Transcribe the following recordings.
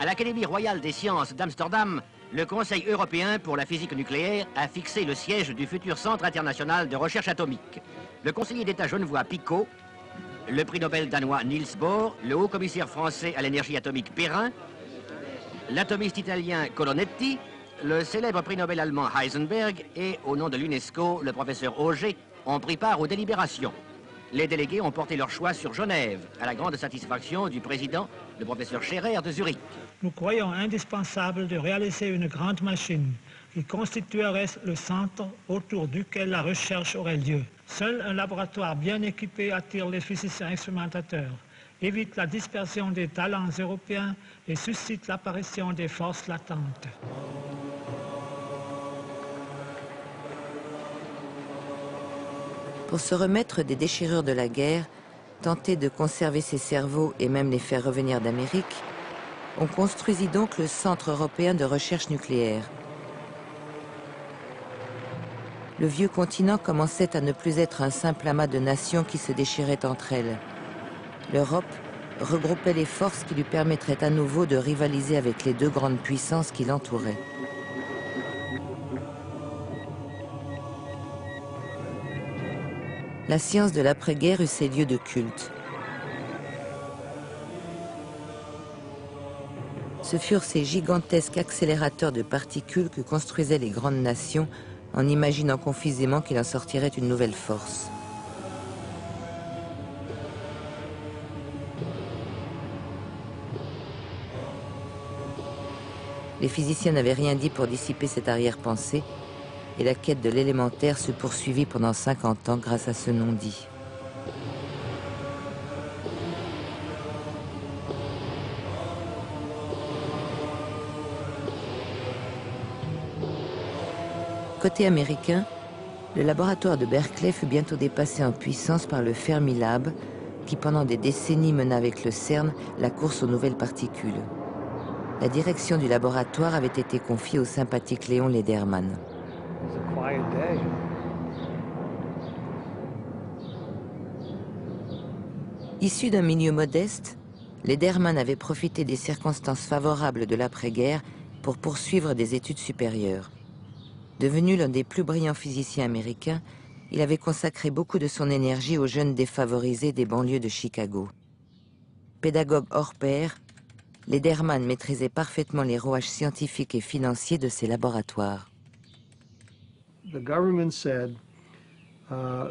À l'Académie royale des sciences d'Amsterdam, le Conseil européen pour la physique nucléaire a fixé le siège du futur Centre international de recherche atomique. Le conseiller d'État genevois Picot, le prix Nobel danois Niels Bohr, le haut-commissaire français à l'énergie atomique Perrin, l'atomiste italien Colonetti, le célèbre prix Nobel allemand Heisenberg et, au nom de l'UNESCO, le professeur Auger ont pris part aux délibérations. Les délégués ont porté leur choix sur Genève, à la grande satisfaction du président, le professeur Scherrer de Zurich. Nous croyons indispensable de réaliser une grande machine qui constituerait le centre autour duquel la recherche aurait lieu. Seul un laboratoire bien équipé attire les physiciens expérimentateurs, évite la dispersion des talents européens et suscite l'apparition des forces latentes. Pour se remettre des déchirures de la guerre, tenter de conserver ses cerveaux et même les faire revenir d'Amérique, on construisit donc le Centre européen de recherche nucléaire. Le vieux continent commençait à ne plus être un simple amas de nations qui se déchiraient entre elles. L'Europe regroupait les forces qui lui permettraient à nouveau de rivaliser avec les deux grandes puissances qui l'entouraient. La science de l'après-guerre eut ses lieux de culte. Ce furent ces gigantesques accélérateurs de particules que construisaient les grandes nations en imaginant confusément qu'il en sortirait une nouvelle force. Les physiciens n'avaient rien dit pour dissiper cette arrière-pensée, et la quête de l'élémentaire se poursuivit pendant 50 ans grâce à ce non-dit. Côté américain, le laboratoire de Berkeley fut bientôt dépassé en puissance par le Fermilab, qui pendant des décennies mena avec le CERN la course aux nouvelles particules. La direction du laboratoire avait été confiée au sympathique Léon Lederman. Issu d'un milieu modeste, Lederman avait profité des circonstances favorables de l'après-guerre pour poursuivre des études supérieures. Devenu l'un des plus brillants physiciens américains, il avait consacré beaucoup de son énergie aux jeunes défavorisés des banlieues de Chicago. Pédagogue hors pair, Lederman maîtrisait parfaitement les rouages scientifiques et financiers de ses laboratoires. The government said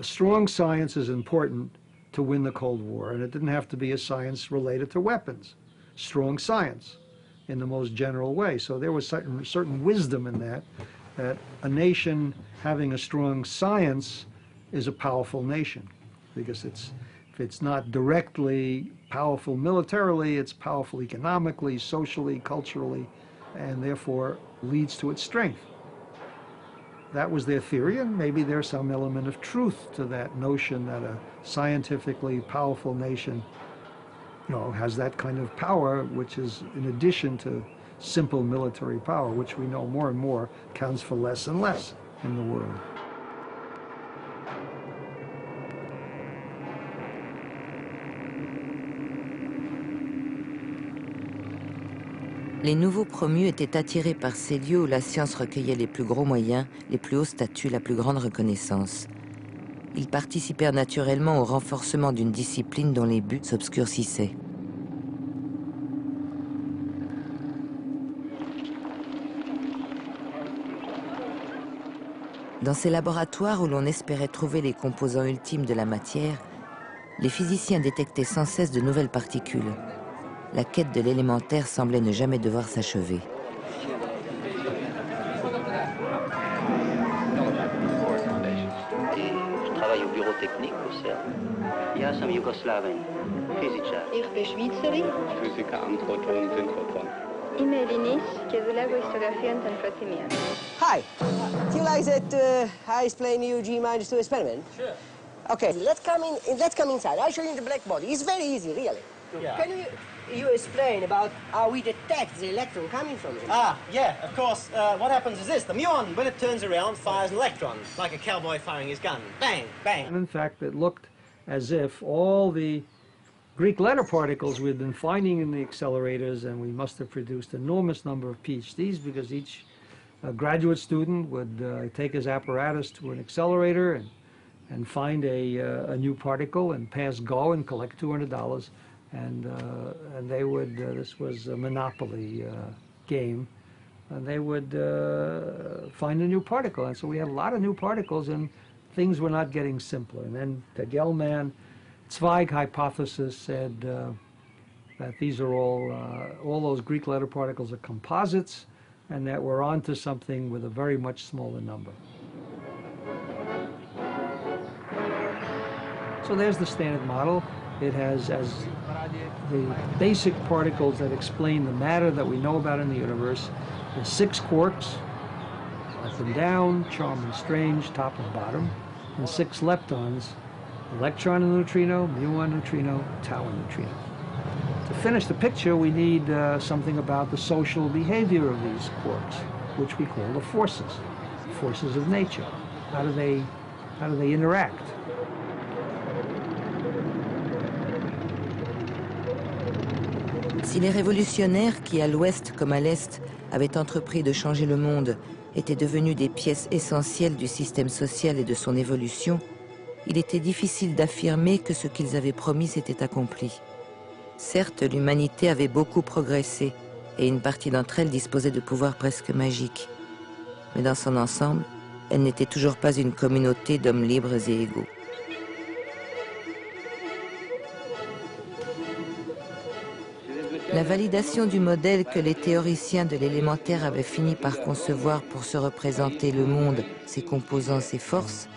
strong science is important to win the Cold War, and it didn't have to be a science related to weapons. Strong science in the most general way. So there was certain wisdom in that a nation having a strong science is a powerful nation, because if it's not directly powerful militarily, it's powerful economically, socially, culturally, and therefore leads to its strength. That was their theory, and maybe there's some element of truth to that notion that a scientifically powerful nation, has that kind of power, which is in addition to simple military power, which we know more and more counts for less and less in the world. Les nouveaux promus étaient attirés par ces lieux où la science recueillait les plus gros moyens, les plus hauts statuts, la plus grande reconnaissance. Ils participèrent naturellement au renforcement d'une discipline dont les buts s'obscurcissaient. Dans ces laboratoires où l'on espérait trouver les composants ultimes de la matière, les physiciens détectaient sans cesse de nouvelles particules. La quête de l'élémentaire semblait ne jamais devoir s'achever. Je travaille au bureau technique au CERN. Ja sam Jugoslaven, fizičar. Ich bin Schweizerin. Fizika am Proton, Synchrotron. Ime Linis, chiedulego historiografia ten Fatimia. Hi. Do you like that I explain you G-2 experiment? Sure. Okay, let's come inside. I'll show you the black body. It's very easy, really. Yeah. Can you explain about how we detect the electron coming from it? Ah, yeah, of course. What happens is this. The muon, when it turns around, fires an electron, like a cowboy firing his gun. Bang, bang. And in fact, it looked as if all the Greek letter particles we've been finding in the accelerators, and we must have produced an enormous number of PhDs because each graduate student would take his apparatus to an accelerator and find a new particle and pass go and collect $200. And they would, this was a monopoly game, and they would find a new particle. And so we had a lot of new particles, and things were not getting simpler. And then the Gell-Mann-Zweig hypothesis said that these are all those Greek letter particles are composites, and that we're onto something with a very much smaller number. So there's the Standard Model. It has as the basic particles that explain the matter that we know about in the universe. There's 6 quarks, up and down, charm and strange, top and bottom, and 6 leptons, electron and neutrino, muon neutrino, tau and neutrino. To finish the picture, we need something about the social behavior of these quarks, which we call the forces of nature. How do they interact? Si les révolutionnaires qui, à l'ouest comme à l'est, avaient entrepris de changer le monde, étaient devenus des pièces essentielles du système social et de son évolution, il était difficile d'affirmer que ce qu'ils avaient promis s'était accompli. Certes, l'humanité avait beaucoup progressé, et une partie d'entre elles disposait de pouvoirs presque magiques. Mais dans son ensemble, elle n'était toujours pas une communauté d'hommes libres et égaux. La validation du modèle que les théoriciens de l'élémentaire avaient fini par concevoir pour se représenter le monde, ses composants, ses forces,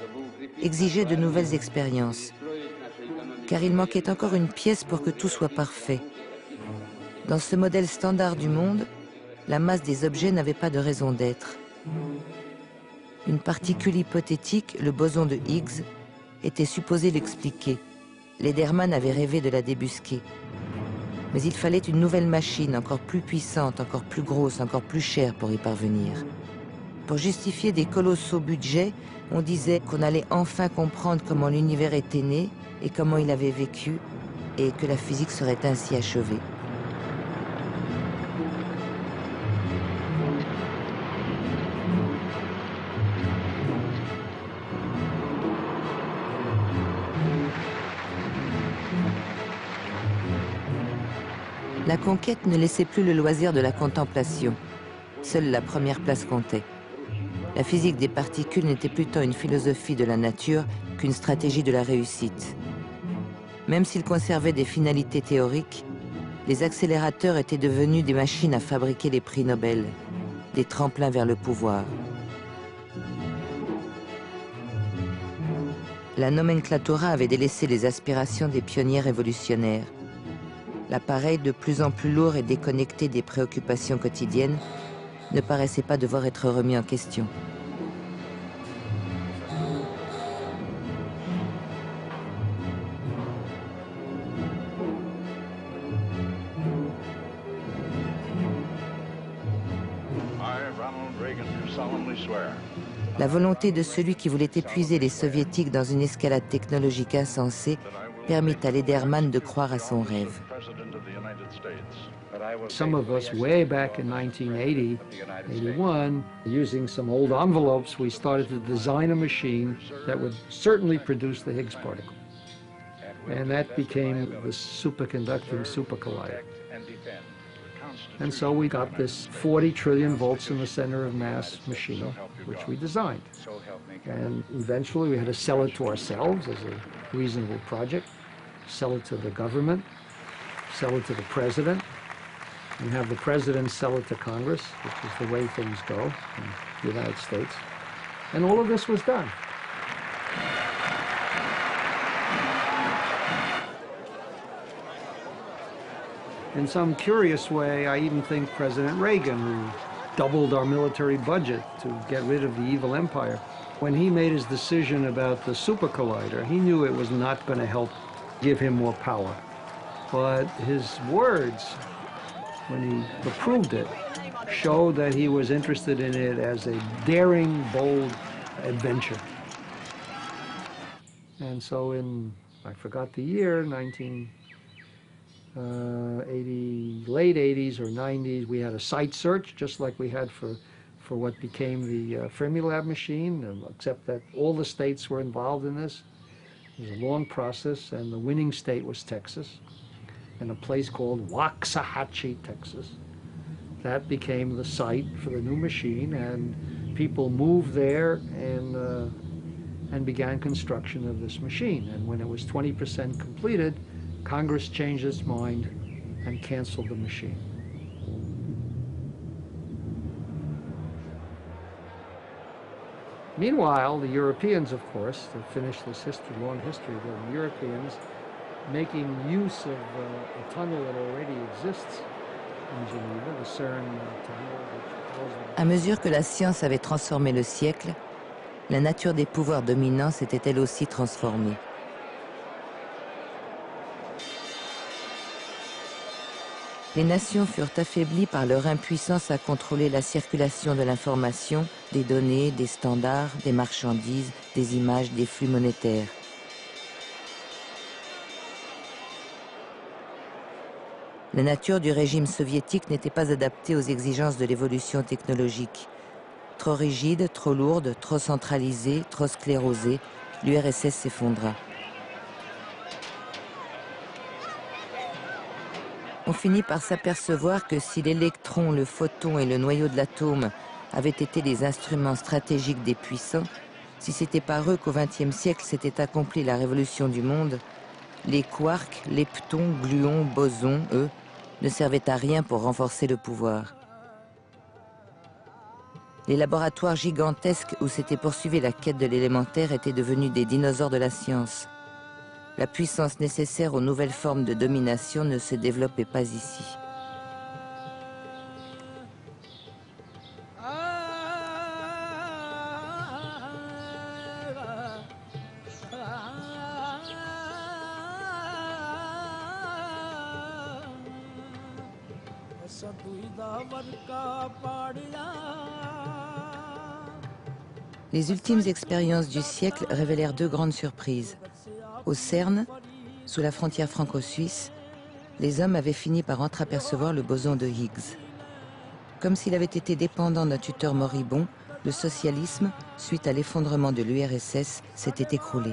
exigeait de nouvelles expériences. Car il manquait encore une pièce pour que tout soit parfait. Dans ce modèle standard du monde, la masse des objets n'avait pas de raison d'être. Une particule hypothétique, le boson de Higgs, était supposée l'expliquer. Lederman avait rêvé de la débusquer. Mais il fallait une nouvelle machine, encore plus puissante, encore plus grosse, encore plus chère pour y parvenir. Pour justifier des colossaux budgets, on disait qu'on allait enfin comprendre comment l'univers était né et comment il avait vécu, et que la physique serait ainsi achevée. La conquête ne laissait plus le loisir de la contemplation. Seule la première place comptait. La physique des particules n'était plus tant une philosophie de la nature qu'une stratégie de la réussite. Même s'ils conservaient des finalités théoriques, les accélérateurs étaient devenus des machines à fabriquer les prix Nobel, des tremplins vers le pouvoir. La nomenclatura avait délaissé les aspirations des pionniers révolutionnaires. L'appareil, de plus en plus lourd et déconnecté des préoccupations quotidiennes, ne paraissait pas devoir être remis en question. La volonté de celui qui voulait épuiser les soviétiques dans une escalade technologique insensée permit à Lederman de croire à son rêve. Some of us, way back in 1980, 81, using some old envelopes, we started to design a machine that would certainly produce the Higgs particle. And that became the superconducting super collider. And so we got this 40 trillion volts in the center of mass machine, which we designed. And eventually we had to sell it to ourselves as a reasonable project, sell it to the government, sell it to the president, and have the president sell it to Congress, which is the way things go in the United States. And all of this was done. In some curious way, I even think President Reagan, who doubled our military budget to get rid of the evil empire, when he made his decision about the super collider, he knew it was not going to help give him more power. But his words, when he approved it, showed that he was interested in it as a daring, bold adventure. And so in, I forgot the year, late 80s or 90s, we had a site search, just like we had for what became the Fermilab machine, except that all the states were involved in this. It was a long process, and the winning state was Texas, in a place called Waxahachie, Texas. That became the site for the new machine, and people moved there and began construction of this machine. And when it was 20% completed, Congress changed its mind and canceled the machine. Meanwhile, the Europeans, of course, to finish this long history, the Europeans making use of a tunnel that already exists in Geneva, the CERN tunnel. À mesure que la science avait transformé le siècle, la nature des pouvoirs dominants s'était elle aussi transformée. Les nations furent affaiblies par leur impuissance à contrôler la circulation de l'information, des données, des standards, des marchandises, des images, des flux monétaires. La nature du régime soviétique n'était pas adaptée aux exigences de l'évolution technologique. Trop rigide, trop lourde, trop centralisée, trop sclérosée, l'URSS s'effondra. On finit par s'apercevoir que si l'électron, le photon et le noyau de l'atome avaient été les instruments stratégiques des puissants, si c'était par eux qu'au XXe siècle s'était accomplie la révolution du monde, les quarks, leptons, gluons, bosons, eux, ne servaient à rien pour renforcer le pouvoir. Les laboratoires gigantesques où s'était poursuivie la quête de l'élémentaire étaient devenus des dinosaures de la science. La puissance nécessaire aux nouvelles formes de domination ne se développait pas ici. Les ultimes expériences du siècle révélèrent deux grandes surprises. Au CERN, sous la frontière franco-suisse, les hommes avaient fini par entreapercevoir le boson de Higgs. Comme s'il avait été dépendant d'un tuteur moribond, le socialisme, suite à l'effondrement de l'URSS, s'était écroulé.